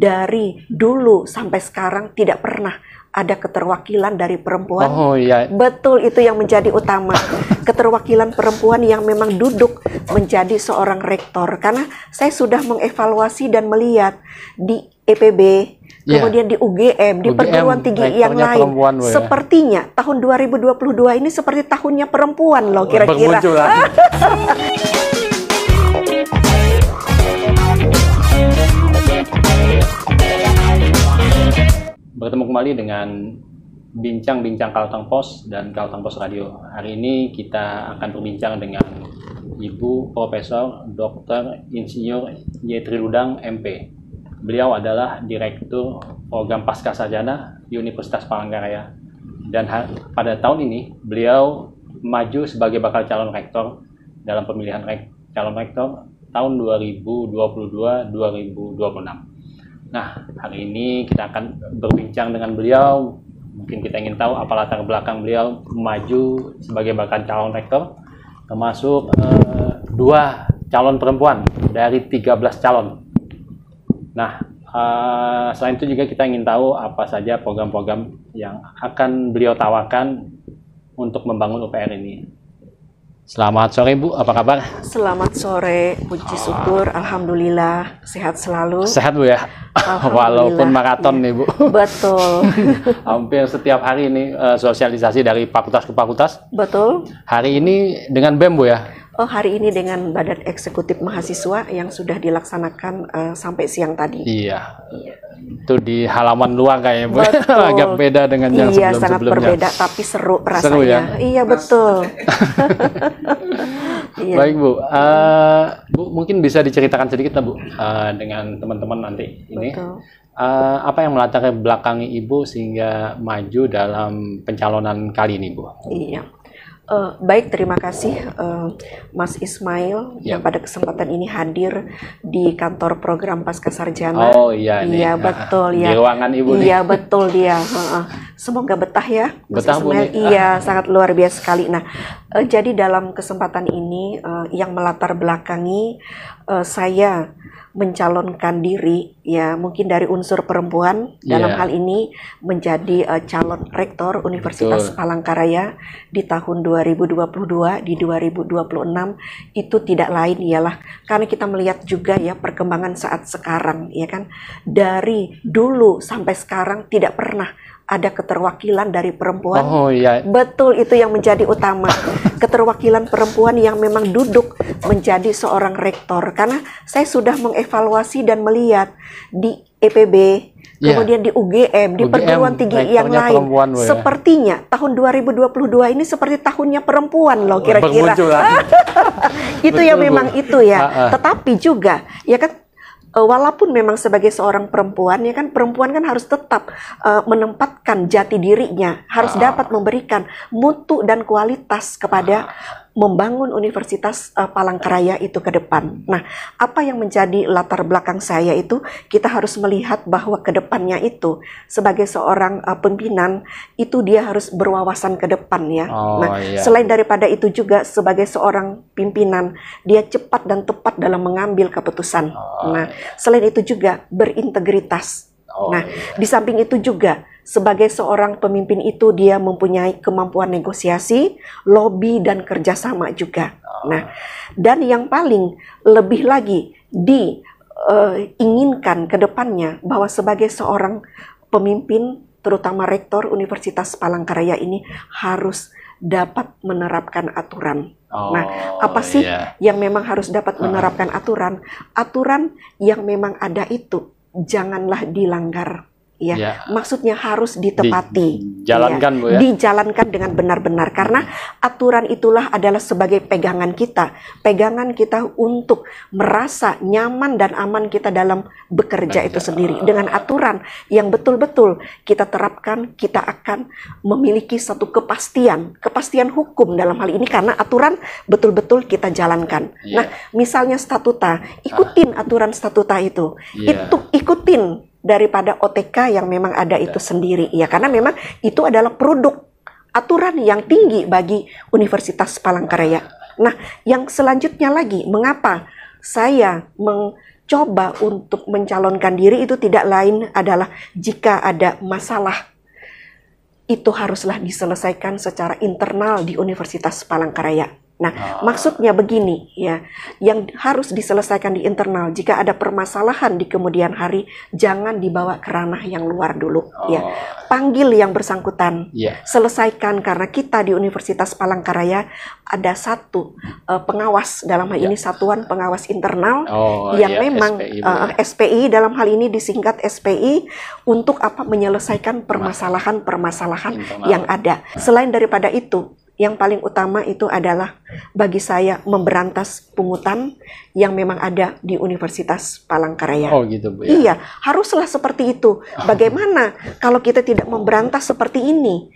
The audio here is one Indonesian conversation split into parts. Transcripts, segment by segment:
dari dulu sampai sekarang tidak pernah ada keterwakilan dari perempuan. Oh iya. Betul, itu yang menjadi utama. Keterwakilan perempuan yang memang duduk menjadi seorang rektor. Karena saya sudah mengevaluasi dan melihat di EPB, kemudian di UGM, di perguruan tinggi yang lain. Sepertinya tahun 2022 ini seperti tahunnya perempuan loh kira-kira. Bertemu kembali dengan bincang-bincang Kalteng Pos dan Kalteng Pos Radio. Hari ini kita akan berbincang dengan Ibu Profesor Dr. Insinyur Yetri Ludang, MP. Beliau adalah Direktur Program Pascasarjana di Universitas Palangkaraya. Dan pada tahun ini beliau maju sebagai bakal calon rektor dalam pemilihan calon rektor tahun 2022-2026. Nah, hari ini kita akan berbincang dengan beliau. Mungkin kita ingin tahu apa latar belakang beliau maju sebagai bakal calon rektor, termasuk 2 calon perempuan dari 13 calon. Nah, selain itu juga kita ingin tahu apa saja program-program yang akan beliau tawarkan untuk membangun UPR ini. Selamat sore Bu, apa kabar? Selamat sore, puji syukur, alhamdulillah, sehat selalu. Sehat Bu ya? Walaupun maraton nih Bu. Betul. Hampir setiap hari ini sosialisasi dari fakultas ke fakultas. Betul. Hari ini dengan BEM Bu ya? Oh, hari ini dengan Badan Eksekutif Mahasiswa yang sudah dilaksanakan sampai siang tadi. Iya. Itu di halaman luar kayaknya Bu. Agak beda dengan yang sebelum-sebelumnya. Iya, sangat berbeda tapi seru rasanya. Seru ya? Iya, betul. Iya. Baik Bu. Bu mungkin bisa diceritakan sedikit Bu dengan teman-teman nanti ini. Betul. Apa yang melatar belakangi Ibu sehingga maju dalam pencalonan kali ini Bu? Iya. Baik, terima kasih Mas Ismail yang pada kesempatan ini hadir di kantor program Pascasarjana. Oh iya, iya betul ya. Di ruangan Ibu nih. Iya betul dia. Semoga betah ya, Mas betah, Ismail. Iya, sangat luar biasa sekali. Nah, jadi dalam kesempatan ini yang melatar belakangi saya mencalonkan diri ya mungkin dari unsur perempuan dalam hal ini menjadi calon rektor Universitas Palangkaraya di tahun 2022 di 2026 itu tidak lain ialah karena kita melihat juga ya perkembangan saat sekarang ya kan dari dulu sampai sekarang tidak pernah ada keterwakilan dari perempuan. Oh iya. Betul, itu yang menjadi utama. Keterwakilan perempuan yang memang duduk menjadi seorang rektor. Karena saya sudah mengevaluasi dan melihat di EPB, kemudian di UGM, di perguruan tinggi yang lain. Sepertinya tahun 2022 ini seperti tahunnya perempuan loh kira-kira. Itu yang memang itu ya. Tetapi juga ya kan walaupun memang sebagai seorang perempuan ya kan perempuan kan harus tetap menempatkan jati dirinya, harus dapat memberikan mutu dan kualitas kepada membangun Universitas Palangkaraya itu ke depan. Nah, apa yang menjadi latar belakang saya itu kita harus melihat bahwa ke depannya itu sebagai seorang pimpinan itu dia harus berwawasan ke depan ya. Selain daripada itu juga sebagai seorang pimpinan dia cepat dan tepat dalam mengambil keputusan. Nah, selain itu juga berintegritas. Di samping itu juga sebagai seorang pemimpin itu dia mempunyai kemampuan negosiasi, lobby dan kerjasama juga. Nah, dan yang paling lebih lagi diinginkan ke depannya bahwa sebagai seorang pemimpin, terutama rektor Universitas Palangkaraya ini harus dapat menerapkan aturan. Nah, apa sih yang memang harus dapat menerapkan aturan? Aturan yang memang ada itu janganlah dilanggar. Ya, maksudnya harus ditepati, dijalankan, Bu, ya? Dijalankan dengan benar-benar karena aturan itulah adalah sebagai pegangan kita untuk merasa nyaman dan aman kita dalam bekerja itu sendiri. Dengan aturan yang betul-betul kita terapkan, kita akan memiliki satu kepastian hukum dalam hal ini karena aturan betul-betul kita jalankan. Nah, misalnya statuta, ikutin aturan statuta itu ikutin daripada OTK yang memang ada itu sendiri ya karena memang itu adalah produk aturan yang tinggi bagi Universitas Palangkaraya. Nah, yang selanjutnya lagi mengapa saya coba untuk mencalonkan diri itu tidak lain adalah jika ada masalah itu haruslah diselesaikan secara internal di Universitas Palangkaraya. Nah, maksudnya begini ya, yang harus diselesaikan di internal. Jika ada permasalahan di kemudian hari, jangan dibawa ke ranah yang luar dulu. Ya, panggil yang bersangkutan, selesaikan, karena kita di Universitas Palangkaraya ada satu pengawas, dalam hal ini Satuan Pengawas Internal yang memang SPI, dalam hal ini disingkat SPI, untuk apa, menyelesaikan permasalahan-permasalahan yang ada. Selain daripada itu, yang paling utama itu adalah bagi saya memberantas pungutan yang memang ada di Universitas Palangkaraya. Oh gitu Bu ya? Iya, haruslah seperti itu. Bagaimana kalau kita tidak memberantas seperti ini?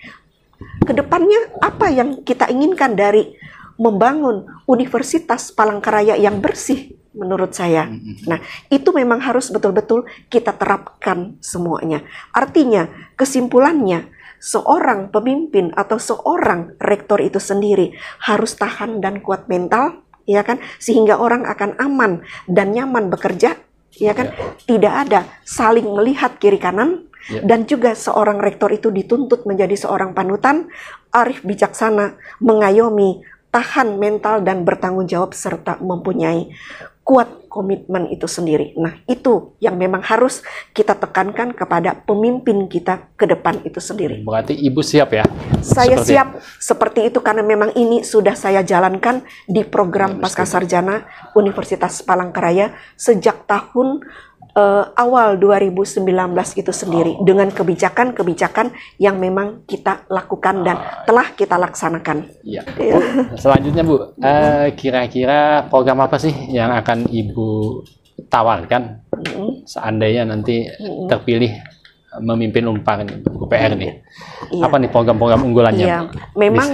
Kedepannya apa yang kita inginkan dari membangun Universitas Palangkaraya yang bersih menurut saya? Nah, itu memang harus betul-betul kita terapkan semuanya. Artinya, kesimpulannya, seorang pemimpin atau seorang rektor itu sendiri harus tahan dan kuat mental, ya kan, sehingga orang akan aman dan nyaman bekerja, ya kan, tidak ada saling melihat kiri kanan, dan juga seorang rektor itu dituntut menjadi seorang panutan, arif bijaksana, mengayomi, tahan mental dan bertanggung jawab serta mempunyai kuat komitmen itu sendiri. Nah, itu yang memang harus kita tekankan kepada pemimpin kita ke depan itu sendiri. Berarti Ibu siap ya? Saya siap seperti itu, karena memang ini sudah saya jalankan di program Pascasarjana Universitas Palangkaraya sejak tahun awal 2019 itu sendiri, dengan kebijakan-kebijakan yang memang kita lakukan dan telah kita laksanakan. Iya. Selanjutnya Bu, kira-kira program apa sih yang akan Ibu tawarkan seandainya nanti terpilih memimpin UPR nih? Apa nih program-program unggulannya? Iya, memang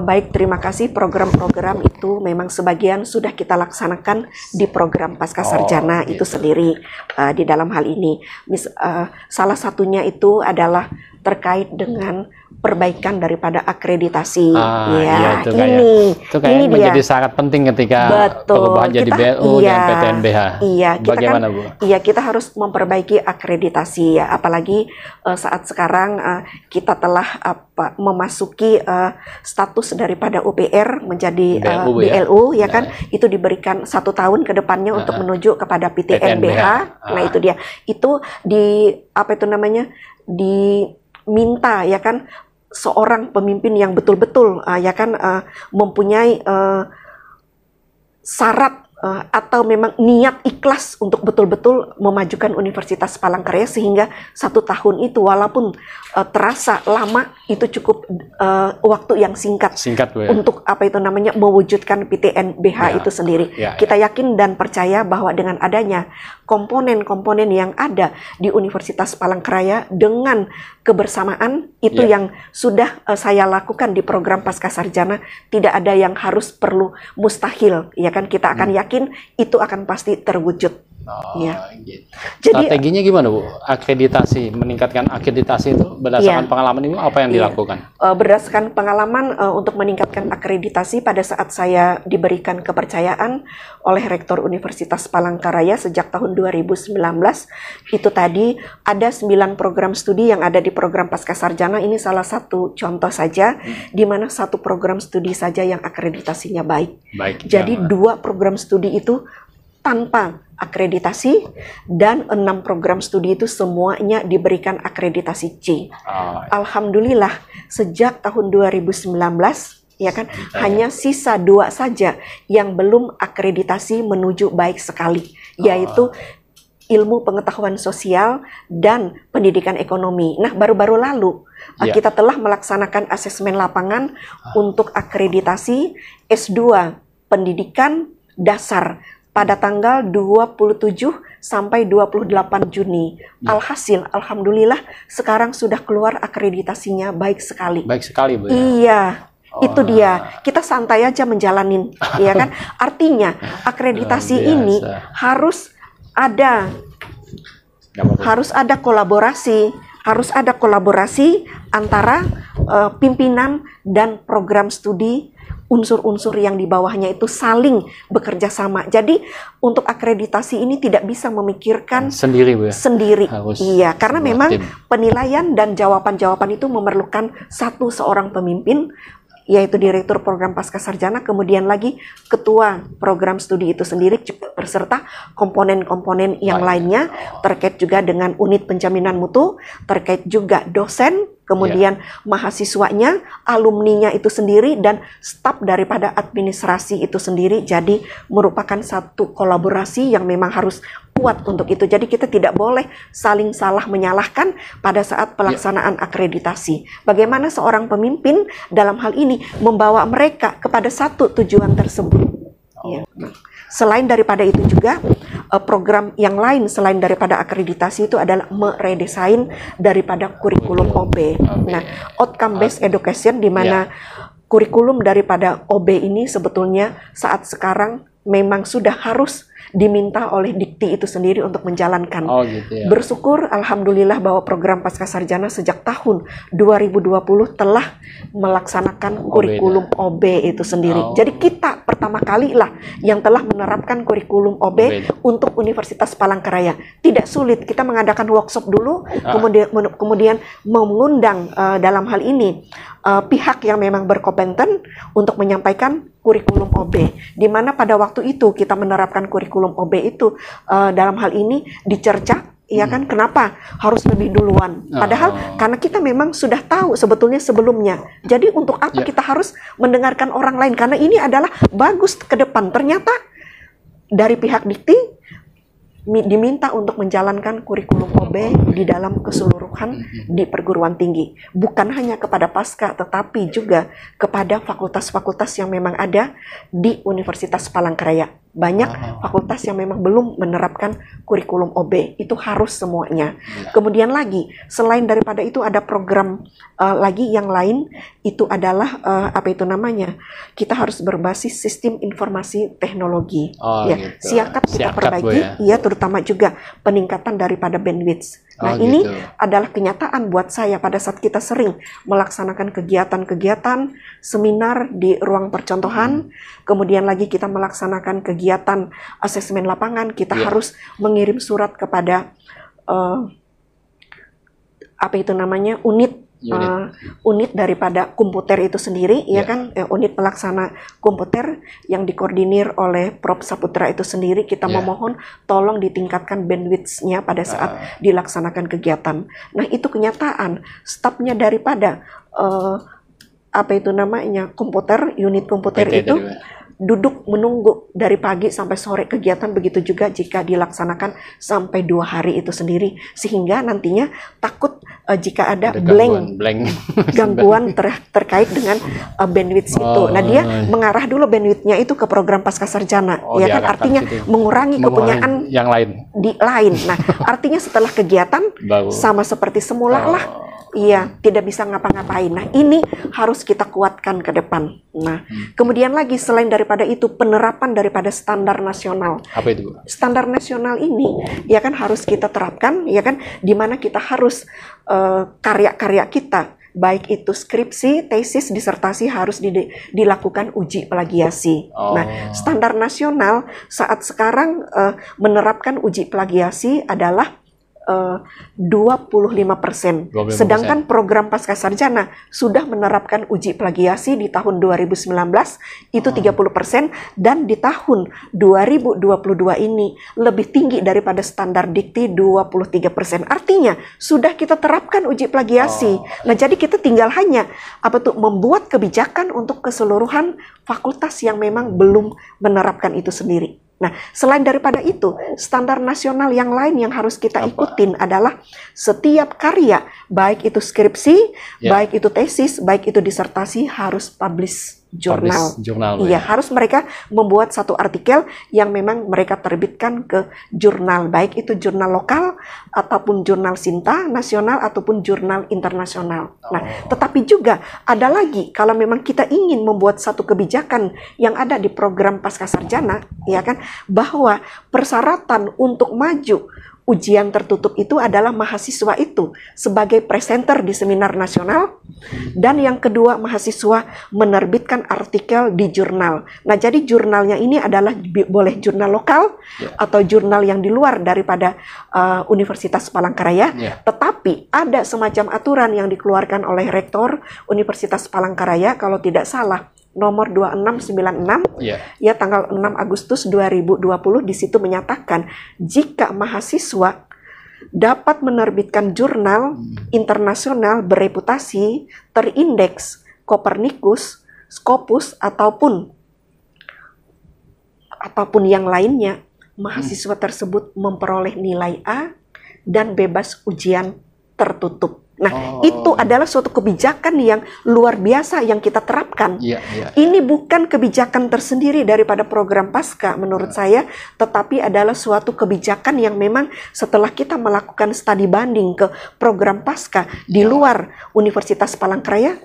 baik, terima kasih. Program-program itu memang sebagian sudah kita laksanakan di program Pascasarjana itu sendiri. Di dalam hal ini, salah satunya itu adalah terkait dengan perbaikan daripada akreditasi. Itu kayak menjadi syarat penting ketika perubahan jadi BLU dan PTNBH. Bagaimana Bu? Iya, kita harus memperbaiki akreditasi ya, apalagi saat sekarang kita telah memasuki status daripada UPR menjadi BLU ya kan, itu diberikan 1 tahun ke depannya untuk menuju kepada PTNBH. Nah, itu dia. Itu diminta ya kan, seorang pemimpin yang betul-betul ya kan mempunyai syarat atau memang niat ikhlas untuk betul-betul memajukan Universitas Palangkaraya, sehingga 1 tahun itu walaupun terasa lama, itu cukup waktu yang singkat Bu, ya? Untuk mewujudkan PTNBH itu sendiri. Kita yakin dan percaya bahwa dengan adanya komponen-komponen yang ada di Universitas Palangkaraya dengan kebersamaan itu yang sudah saya lakukan di program Pascasarjana, tidak ada yang harus perlu mustahil, ya kan, kita akan yakin itu akan pasti terwujud. Gitu. Jadi, strateginya gimana Bu? Akreditasi, meningkatkan akreditasi itu berdasarkan pengalaman ini apa yang dilakukan? Berdasarkan pengalaman untuk meningkatkan akreditasi, pada saat saya diberikan kepercayaan oleh Rektor Universitas Palangkaraya sejak tahun 2019, itu tadi ada 9 program studi yang ada di program Pascasarjana. Ini salah satu contoh saja, di mana 1 program studi saja yang akreditasinya baik. Jadi 2 program studi itu tanpa akreditasi, dan 6 program studi itu semuanya diberikan akreditasi C. Alhamdulillah, sejak tahun 2019 ya kan, hanya sisa 2 saja yang belum akreditasi menuju baik sekali, yaitu ilmu pengetahuan sosial dan pendidikan ekonomi. Nah, baru-baru lalu kita telah melaksanakan asesmen lapangan untuk akreditasi S2 pendidikan dasar pada tanggal 27 sampai 28 Juni. Alhasil, alhamdulillah sekarang sudah keluar akreditasinya baik sekali. Baik sekali Bu ya? Iya. Itu dia, kita santai aja menjalanin, ya kan? Artinya akreditasi ini harus ada kolaborasi antara pimpinan dan program studi unsur-unsur yang di bawahnya itu saling bekerja sama. Jadi untuk akreditasi ini tidak bisa memikirkan sendiri, Bu, ya? Sendiri. Harus iya, karena memang tim. penilaian dan jawaban-jawaban itu memerlukan seorang pemimpin, yaitu Direktur Program Pascasarjana, kemudian lagi Ketua Program Studi itu sendiri, juga berserta komponen-komponen yang lainnya, terkait juga dengan unit penjaminan mutu, terkait juga dosen, kemudian mahasiswanya, alumninya itu sendiri, dan staf daripada administrasi itu sendiri. Jadi merupakan satu kolaborasi yang memang harus kuat untuk itu. Jadi kita tidak boleh saling salah menyalahkan pada saat pelaksanaan akreditasi. Bagaimana seorang pemimpin dalam hal ini membawa mereka kepada satu tujuan tersebut. Ya. Selain daripada itu juga program yang lain selain daripada akreditasi itu adalah meredesain daripada kurikulum OB. Nah, outcome based education, di mana kurikulum daripada OB ini sebetulnya saat sekarang memang sudah harus diminta oleh Dikti itu sendiri untuk menjalankan. Bersyukur alhamdulillah bahwa program Pascasarjana sejak tahun 2020 telah melaksanakan kurikulum OB itu sendiri. Jadi kita pertama kali lah yang telah menerapkan kurikulum OB untuk Universitas Palangkaraya. Tidak sulit, kita mengadakan workshop dulu, kemudian mengundang dalam hal ini pihak yang memang berkompeten untuk menyampaikan kurikulum OB, di mana pada waktu itu kita menerapkan kurikulum OB itu dalam hal ini dicerca, ya kan, kenapa harus lebih duluan? Padahal karena kita memang sudah tahu sebetulnya sebelumnya. Jadi untuk apa kita harus mendengarkan orang lain? Karena ini adalah bagus ke depan. Ternyata dari pihak Dikti diminta untuk menjalankan kurikulum OB di dalam keseluruhan di perguruan tinggi. Bukan hanya kepada Pasca, tetapi juga kepada fakultas-fakultas yang memang ada di Universitas Palangkaraya. Banyak fakultas yang memang belum menerapkan kurikulum OB, itu harus semuanya. Kemudian lagi, selain daripada itu ada program lagi yang lain, itu adalah apa itu namanya, kita harus berbasis sistem informasi teknologi. Siakat kita perbaiki, terutama juga peningkatan daripada bandwidth. Nah, ini adalah kenyataan buat saya pada saat kita sering melaksanakan kegiatan-kegiatan seminar di ruang percontohan, kemudian lagi kita melaksanakan kegiatan asesmen lapangan, kita harus mengirim surat kepada apa itu namanya, unit daripada komputer itu sendiri, ya kan, unit pelaksana komputer yang dikoordinir oleh Prof. Saputra itu sendiri. Kita memohon tolong ditingkatkan bandwidth-nya pada saat dilaksanakan kegiatan. Nah, itu kenyataan stafnya daripada apa itu namanya, komputer, unit komputer itu duduk menunggu dari pagi sampai sore kegiatan, begitu juga jika dilaksanakan sampai 2 hari itu sendiri, sehingga nantinya takut jika ada gangguan terkait dengan bandwidth itu. Nah, dia mengarah dulu bandwidth-nya itu ke program Pascasarjana, ya kan, artinya mengurangi kepunyaan yang lain. Nah, artinya setelah kegiatan sama seperti semula lah. Iya, tidak bisa ngapa-ngapain. Nah, ini harus kita kuatkan ke depan. Nah, kemudian lagi selain daripada itu, penerapan daripada standar nasional. Apa itu, Bu? Standar nasional ini, ya kan, harus kita terapkan, ya kan, di mana kita harus karya-karya kita, baik itu skripsi, tesis, disertasi, harus dilakukan uji plagiasi. Nah, standar nasional saat sekarang menerapkan uji plagiasi adalah 25%. Sedangkan program Pascasarjana sudah menerapkan uji plagiasi di tahun 2019 itu 30%, dan di tahun 2022 ini lebih tinggi daripada standar Dikti 23%. Artinya sudah kita terapkan uji plagiasi. Nah, jadi kita tinggal hanya membuat kebijakan untuk keseluruhan fakultas yang memang belum menerapkan itu sendiri. Nah, selain daripada itu, standar nasional yang lain yang harus kita ikutin adalah setiap karya, baik itu skripsi, baik itu tesis, baik itu disertasi, harus publish jurnal. Iya, harus mereka membuat satu artikel yang memang mereka terbitkan ke jurnal, baik itu jurnal lokal ataupun jurnal Sinta nasional ataupun jurnal internasional. Nah, tetapi juga ada lagi, kalau memang kita ingin membuat satu kebijakan yang ada di program Pascasarjana, ya kan, bahwa persyaratan untuk maju ujian tertutup itu adalah mahasiswa itu sebagai presenter di seminar nasional, dan yang kedua mahasiswa menerbitkan artikel di jurnal. Nah, jadi jurnalnya ini adalah boleh jurnal lokal atau jurnal yang di luar daripada Universitas Palangkaraya, tetapi ada semacam aturan yang dikeluarkan oleh Rektor Universitas Palangkaraya, kalau tidak salah nomor 2696 ya tanggal 6 Agustus 2020, di situ menyatakan jika mahasiswa dapat menerbitkan jurnal internasional bereputasi, terindeks Copernicus, Scopus ataupun yang lainnya, mahasiswa tersebut memperoleh nilai A dan bebas ujian tertutup. Nah, itu adalah suatu kebijakan yang luar biasa yang kita terapkan. Ini bukan kebijakan tersendiri daripada program Pasca menurut saya, tetapi adalah suatu kebijakan yang memang setelah kita melakukan studi banding ke program Pasca di luar Universitas Palangkaraya,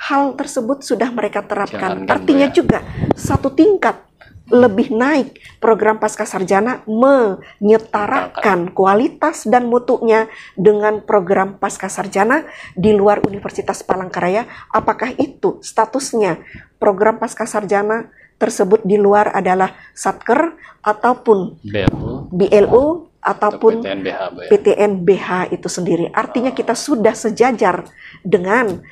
hal tersebut sudah mereka terapkan. Artinya juga satu tingkat lebih naik program pasca sarjana menyetarakan kualitas dan mutunya dengan program pasca sarjana di luar Universitas Palangkaraya. Apakah itu statusnya program pasca sarjana tersebut di luar adalah Satker ataupun BLU ataupun PTNBH itu sendiri. Artinya kita sudah sejajar dengan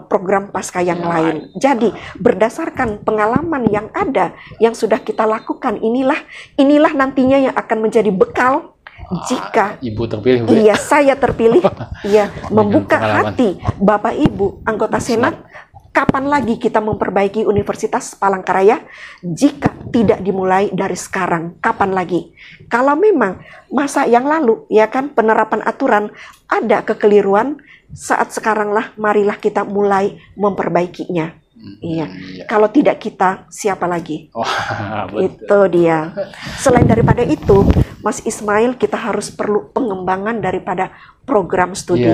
program pasca yang lain. Jadi berdasarkan pengalaman yang ada, yang sudah kita lakukan, inilah nantinya yang akan menjadi bekal jika Ibu terpilih, iya saya terpilih, iya membuka hati Bapak Ibu anggota Senat. Kapan lagi kita memperbaiki Universitas Palangkaraya jika tidak dimulai dari sekarang? Kapan lagi? Kalau memang masa yang lalu, ya kan, penerapan aturan ada kekeliruan, saat sekaranglah marilah kita mulai memperbaikinya. Iya. Kalau tidak kita, siapa lagi? Itu dia. Selain daripada itu, Mas Ismail, kita harus perlu pengembangan daripada program studi.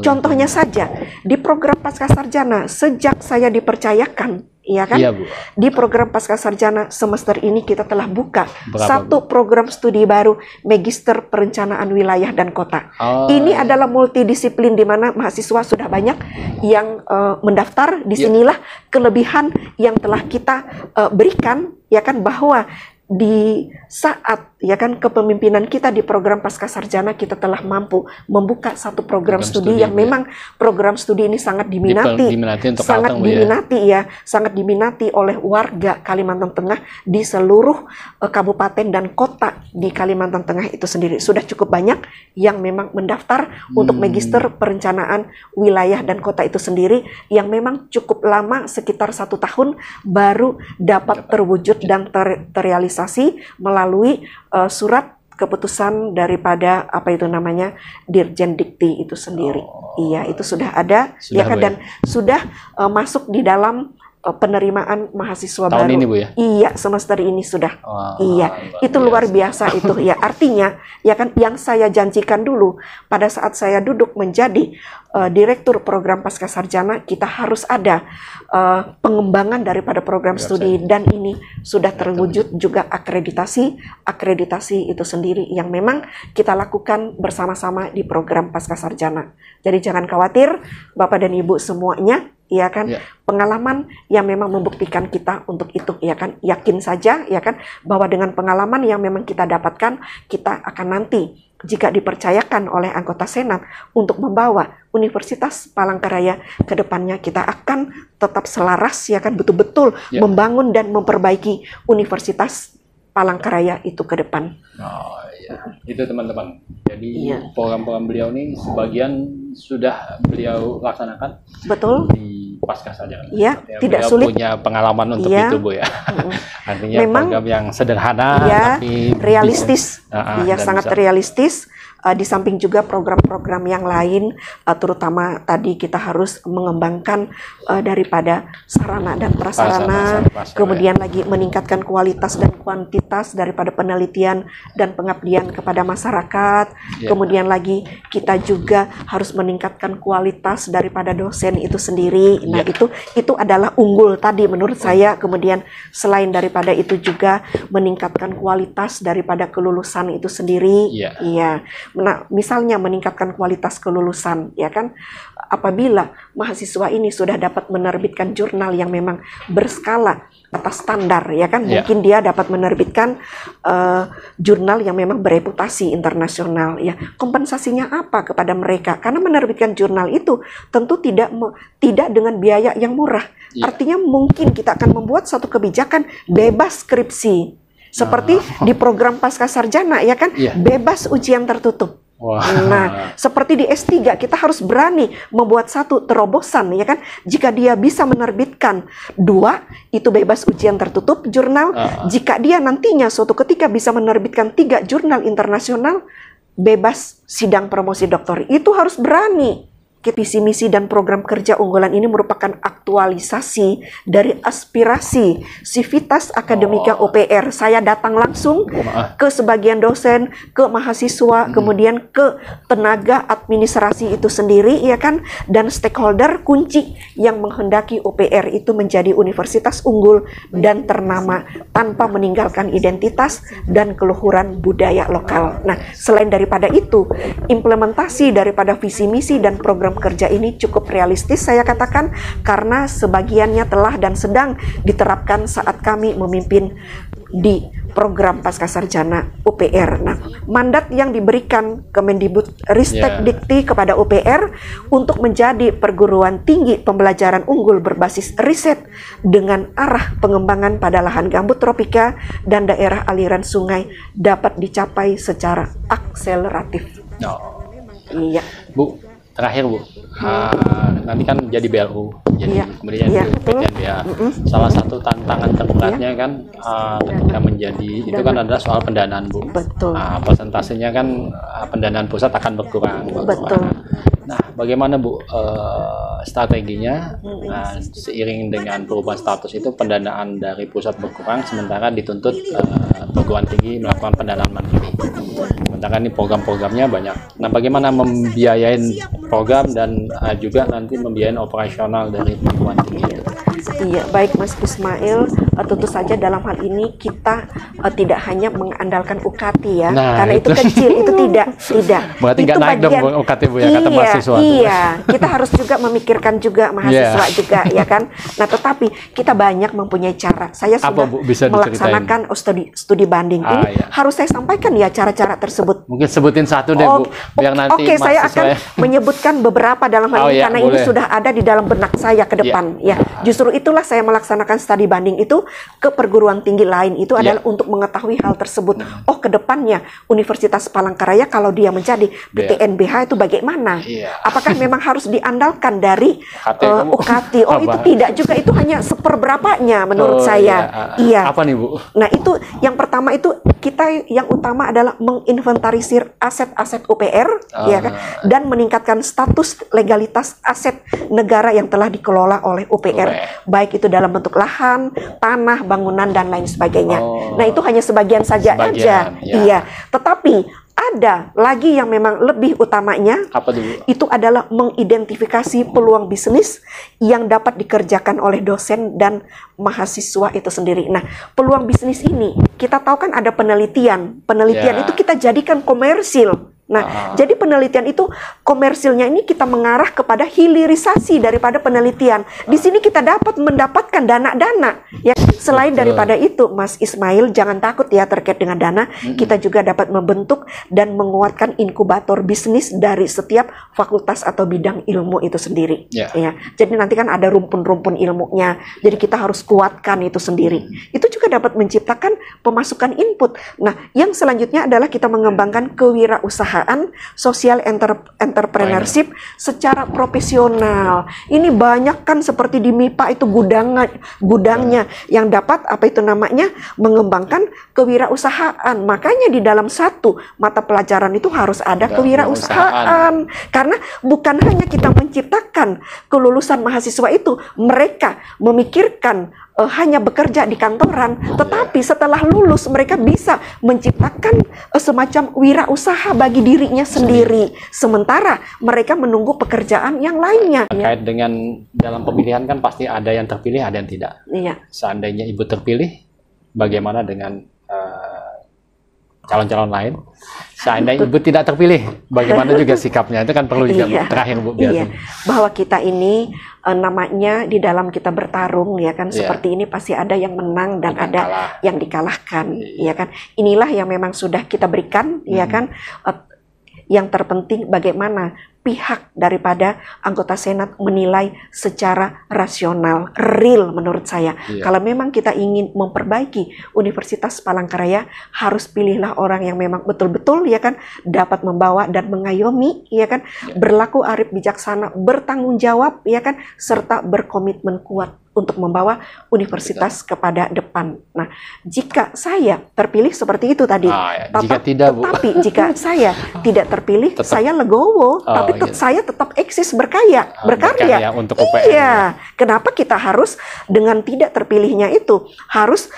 Contohnya saja, di program pasca sarjana, sejak saya dipercayakan, iya kan? Bu. Di program pasca sarjana semester ini kita telah buka satu program studi baru, Magister Perencanaan Wilayah dan Kota. Ini adalah multidisiplin di mana mahasiswa sudah banyak yang mendaftar. Disinilah kelebihan yang telah kita berikan, ya kan, bahwa di saat ya kan kepemimpinan kita di program pasca sarjana, kita telah mampu membuka satu program studi yang memang program studi ini sangat diminati, sangat diminati oleh warga Kalimantan Tengah di seluruh kabupaten dan kota di Kalimantan Tengah itu sendiri. Sudah cukup banyak yang memang mendaftar untuk Magister Perencanaan Wilayah dan Kota itu sendiri, yang memang cukup lama, sekitar 1 tahun baru dapat terwujud dan terrealisasi melalui surat keputusan daripada apa itu namanya Dirjen Dikti itu sendiri. Iya, itu sudah ada, ya kan, dan sudah masuk di dalam penerimaan mahasiswa tahun baru. Ini, Bu, ya? Iya, semester ini sudah. Itu luar biasa itu ya. Artinya, ya kan, yang saya janjikan dulu pada saat saya duduk menjadi direktur program pasca sarjana, kita harus ada pengembangan daripada program studi, dan ini sudah terwujud juga akreditasi itu sendiri yang memang kita lakukan bersama-sama di program pasca sarjana. Jadi jangan khawatir Bapak dan Ibu semuanya, ya kan, pengalaman yang memang membuktikan kita untuk itu, ya kan, yakin saja, ya kan, bahwa dengan pengalaman yang memang kita dapatkan, kita akan nanti jika dipercayakan oleh anggota Senat untuk membawa Universitas Palangkaraya ke depannya, kita akan tetap selaras, ya kan, betul-betul membangun dan memperbaiki Universitas Palangkaraya itu ke depan. Itu teman-teman. Jadi program-program beliau ini sebagian sudah beliau laksanakan. Betul. Di pasca sarjana. Iya, tidak sulit. Punya pengalaman untuk itu, Bu, ya. Artinya memang program yang sederhana, tapi realistis. Iya, sangat realistis. Di samping juga program-program yang lain, terutama tadi kita harus mengembangkan daripada sarana dan prasarana, kemudian lagi meningkatkan kualitas dan kuantitas daripada penelitian dan pengabdian kepada masyarakat, kemudian lagi kita juga harus meningkatkan kualitas daripada dosen itu sendiri. Nah, itu adalah unggul tadi menurut saya. Kemudian selain daripada itu juga meningkatkan kualitas daripada kelulusan itu sendiri. Nah, misalnya meningkatkan kualitas kelulusan, ya kan? Apabila mahasiswa ini sudah dapat menerbitkan jurnal yang memang berskala atas standar, ya kan? Mungkin dia dapat menerbitkan jurnal yang memang bereputasi internasional, ya. Kompensasinya apa kepada mereka? Karena menerbitkan jurnal itu tentu tidak dengan biaya yang murah. Artinya mungkin kita akan membuat satu kebijakan bebas skripsi. Seperti di program Pascasarjana, ya kan, bebas ujian tertutup. Nah, seperti di S3 kita harus berani membuat satu terobosan, ya kan. Jika dia bisa menerbitkan 2, itu bebas ujian tertutup jurnal. Jika dia nantinya suatu ketika bisa menerbitkan 3 jurnal internasional, bebas sidang promosi doktor. Itu harus berani. Visi misi dan program kerja unggulan ini merupakan aktualisasi dari aspirasi Civitas Akademika UPR. Saya datang langsung ke sebagian dosen, ke mahasiswa, kemudian ke tenaga administrasi itu sendiri, ya kan, dan stakeholder kunci yang menghendaki UPR itu menjadi universitas unggul dan ternama tanpa meninggalkan identitas dan keluhuran budaya lokal. Nah, selain daripada itu, implementasi daripada visi misi dan program kerja ini cukup realistis, saya katakan, karena sebagiannya telah dan sedang diterapkan saat kami memimpin di program Pascasarjana UPR. Nah, mandat yang diberikan Kemendikbud-Ristek Dikti kepada UPR untuk menjadi perguruan tinggi pembelajaran unggul berbasis riset dengan arah pengembangan pada lahan gambut tropika dan daerah aliran sungai dapat dicapai secara akseleratif. Iya, Bu. Terakhir, Bu, nanti kan jadi BLU, jadi kemudian PTN ya. Salah satu tantangan terberatnya kan ketika menjadi itu kan adalah soal pendanaan, Bu. Betul. Persentasenya kan pendanaan pusat akan berkurang. Betul. Nah, bagaimana, Bu, strateginya seiring dengan perubahan status itu pendanaan dari pusat berkurang sementara dituntut perguruan tinggi melakukan pendanaan mandiri. Sementara ini program-programnya banyak. Nah, bagaimana membiayain program dan juga nanti membiayain operasional dari perguruan tinggi itu? Iya, baik Mas Ismail. Tentu saja dalam hal ini kita tidak hanya mengandalkan UKT ya, karena itu kecil, itu tidak. Berarti nggak naik dong UKT, Bu, ya, kata mahasiswa. Iya, kita harus juga memikirkan juga mahasiswa juga, ya kan. Nah, tetapi kita banyak mempunyai cara. Saya sudah melaksanakan studi banding ini. Harus saya sampaikan ya cara-cara tersebut. Mungkin sebutin satu deh, Bu, biar nanti mahasiswa. Saya akan menyebutkan beberapa dalam hal ini karena ini sudah ada di dalam benak saya ke depan. Ya, justru itulah saya melaksanakan studi banding itu ke perguruan tinggi lain itu adalah untuk mengetahui hal tersebut. Oh, ke depannya Universitas Palangkaraya kalau dia menjadi PTNBH itu bagaimana? Apakah memang harus diandalkan dari UKT? Oh, itu tidak juga, itu hanya seperberapanya menurut saya. Iya. Apa nih, Bu? Nah, itu yang pertama itu kita yang utama adalah menginventarisir aset-aset UPR, ya kan, dan meningkatkan status legalitas aset negara yang telah dikelola oleh UPR, baik itu dalam bentuk lahan, tanah, bangunan dan lain sebagainya. Nah, itu hanya sebagian saja aja. Iya. Tetapi ada lagi yang memang lebih utamanya. Apa dulu? Itu adalah mengidentifikasi peluang bisnis yang dapat dikerjakan oleh dosen dan mahasiswa itu sendiri. Nah, peluang bisnis ini kita tahu kan ada penelitian. Penelitian itu kita jadikan komersil. Nah, jadi penelitian itu komersilnya ini kita mengarah kepada hilirisasi daripada penelitian. Di sini kita dapat mendapatkan dana-dana. Ya, selain daripada itu, Mas Ismail, jangan takut ya terkait dengan dana. Kita juga dapat membentuk dan menguatkan inkubator bisnis dari setiap fakultas atau bidang ilmu itu sendiri. Ya, jadi nanti kan ada rumpun-rumpun ilmunya. Jadi kita harus kuatkan itu sendiri. Itu juga dapat menciptakan pemasukan input. Nah, yang selanjutnya adalah kita mengembangkan kewirausahaan social entrepreneurship secara profesional. Ini banyak kan seperti di MIPA itu gudangnya yang dapat mengembangkan kewirausahaan. Makanya di dalam satu mata pelajaran itu harus ada kewirausahaan. Karena bukan hanya kita menciptakan kelulusan mahasiswa itu, mereka memikirkan hanya bekerja di kantoran, tetapi setelah lulus mereka bisa menciptakan semacam wirausaha bagi dirinya sendiri, sementara mereka menunggu pekerjaan yang lainnya. Terkait dengan dalam pemilihan kan pasti ada yang terpilih, ada yang tidak. Seandainya Ibu terpilih, bagaimana dengan calon-calon lain? Seandainya Ibu tidak terpilih, bagaimana juga sikapnya? Itu kan perlu juga, Bu. Terakhir, Bu, biasa. Bahwa kita ini namanya di dalam kita bertarung, ya kan, seperti ini pasti ada yang menang dan ada yang dikalahkan, ya kan. Inilah yang memang sudah kita berikan, ya kan. Yang terpenting bagaimana pihak daripada anggota Senat menilai secara rasional, real menurut saya. Kalau memang kita ingin memperbaiki Universitas Palangkaraya, harus pilihlah orang yang memang betul-betul, ya kan, dapat membawa dan mengayomi, ya kan, berlaku arif bijaksana, bertanggung jawab, ya kan, serta berkomitmen kuat untuk membawa universitas kepada depan. Nah, jika saya terpilih seperti itu tadi, tetapi jika saya tidak terpilih, saya legowo, tapi saya tetap eksis berkarya. Untuk UPN. Iya. Kenapa kita harus dengan tidak terpilihnya itu harus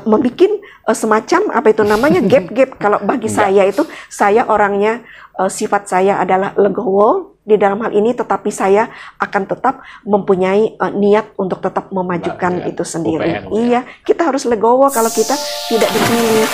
membuat semacam apa itu namanya gap-gap? Kalau bagi saya itu, saya orangnya sifat saya adalah legowo di dalam hal ini, tetapi saya akan tetap mempunyai niat untuk tetap memajukan itu sendiri. UPN, iya, kita harus legowo kalau kita tidak dipilih.